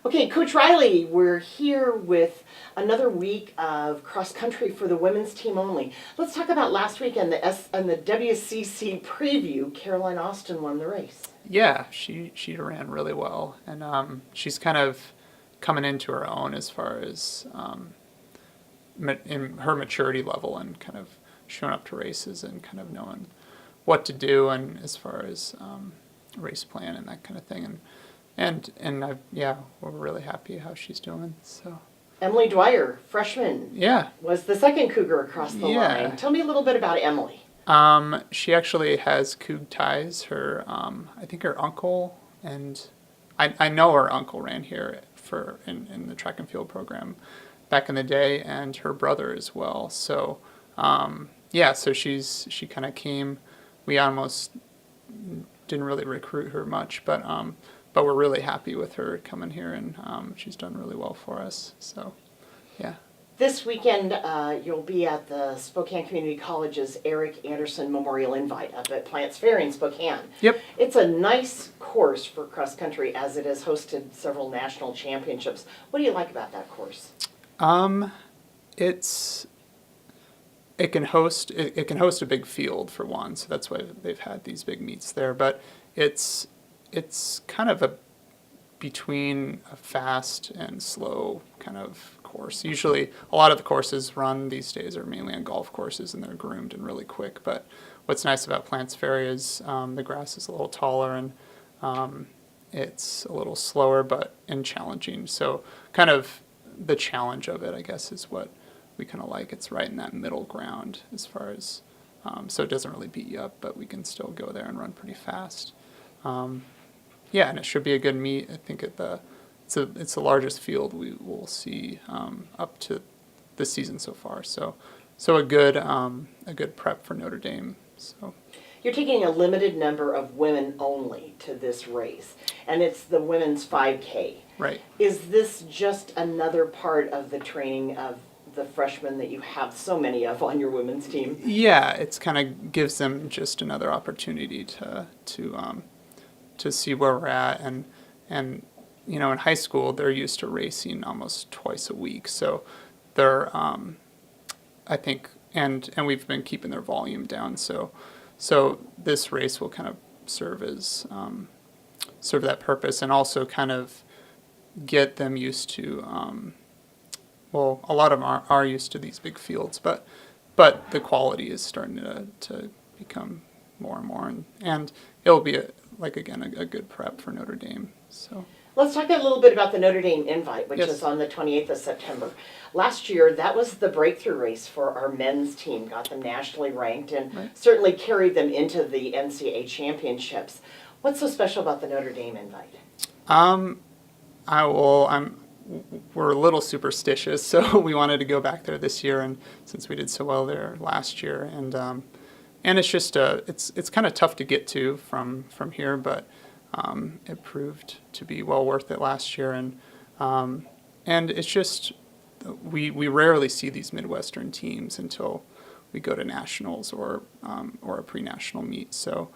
Okay, Coach Riley, we're here with another week of cross country for the women's team only. Let's talk about last week and the WCC preview. Caroline Austin won the race. Yeah, she ran really well, and she's kind of coming into her own as far as in her maturity level and kind of showing up to races and kind of knowing what to do and as far as race plan and that kind of thing. Yeah, we're really happy how she's doing. So Emily Dwyer, freshman, yeah, was the second Cougar across the line. Tell me a little bit about Emily. She actually has Cougs ties. Her I think her uncle and I know her uncle ran here in the track and field program back in the day, and her brother as well. So so she kind of came. We almost didn't really recruit her much, but we're really happy with her coming here, and she's done really well for us. So, yeah. This weekend, you'll be at the Spokane Community College's Eric Anderson Memorial Invite up at Plants Ferry in Spokane. Yep. It's a nice course for cross country, as it has hosted several national championships. What do you like about that course? It can host a big field for one, so that's why they've had these big meets there. But it's kind of between a fast and slow kind of course. Usually, a lot of the courses run these days are mainly on golf courses, and they're groomed and really quick. But what's nice about Plants Ferry is the grass is a little taller and it's a little slower and challenging. So kind of the challenge of it, I guess, is what we kind of like. It's right in that middle ground as far as so it doesn't really beat you up, but we can still go there and run pretty fast. And it should be a good meet. I think it's the largest field we will see up to this season so far. So a good prep for Notre Dame. So you're taking a limited number of women only to this race, and it's the women's 5K. Right. Is this just another part of the training of the freshmen that you have so many of on your women's team? Yeah, it's kind of gives them just another opportunity to see where we're at, and in high school they're used to racing almost twice a week, so they're I think and we've been keeping their volume down, so this race will kind of serve that purpose, and also kind of get them used to a lot of them are used to these big fields, but the quality is starting to become more and more, and it'll be a good prep for Notre Dame. So let's talk a little bit about the Notre Dame Invite, which Yes. is on the 28th of September. Last year, that was the breakthrough race for our men's team, got them nationally ranked, and certainly carried them into the NCAA championships. What's so special about the Notre Dame Invite? We're a little superstitious, so we wanted to go back there this year, and since we did so well there last year, and it's just it's kind of tough to get to from here, but it proved to be well worth it last year, and it's just we rarely see these Midwestern teams until we go to nationals or a pre-national meet. So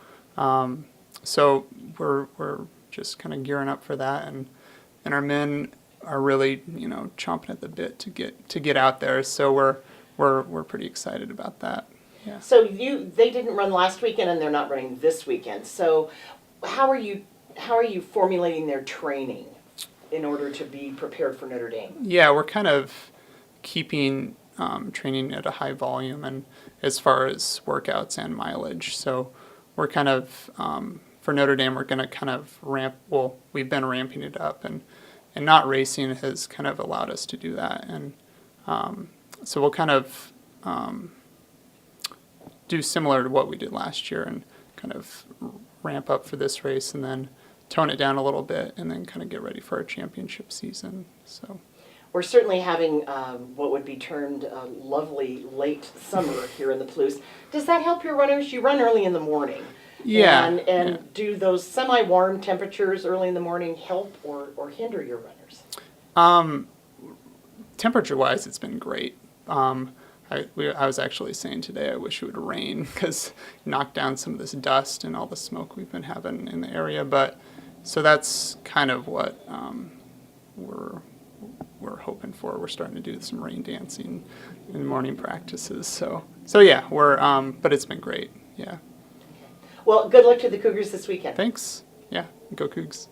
we're just kind of gearing up for that, and our men are really chomping at the bit to get out there. So we're pretty excited about that. Yeah. So they didn't run last weekend, and they're not running this weekend. So how are you formulating their training in order to be prepared for Notre Dame? Yeah, we're kind of keeping training at a high volume, and as far as workouts and mileage. So we're kind of for Notre Dame, we're going to kind of ramp. Well, we've been ramping it up, and not racing has kind of allowed us to do that, and so we'll kind of do similar to what we did last year, and kind of ramp up for this race, and then tone it down a little bit, and then kind of get ready for our championship season. So we're certainly having what would be termed a lovely late summer here in the Palouse. Does that help your runners? You run early in the morning. Yeah. And do those semi-warm temperatures early in the morning help or hinder your runners? Temperature-wise, it's been great. I was actually saying today I wish it would rain because it knocked down some of this dust and all the smoke we've been having in the area. But so that's kind of what we're hoping for. We're starting to do some rain dancing in morning practices. So yeah, but it's been great. Yeah. Well, good luck to the Cougars this weekend. Thanks. Yeah. Go Cougs.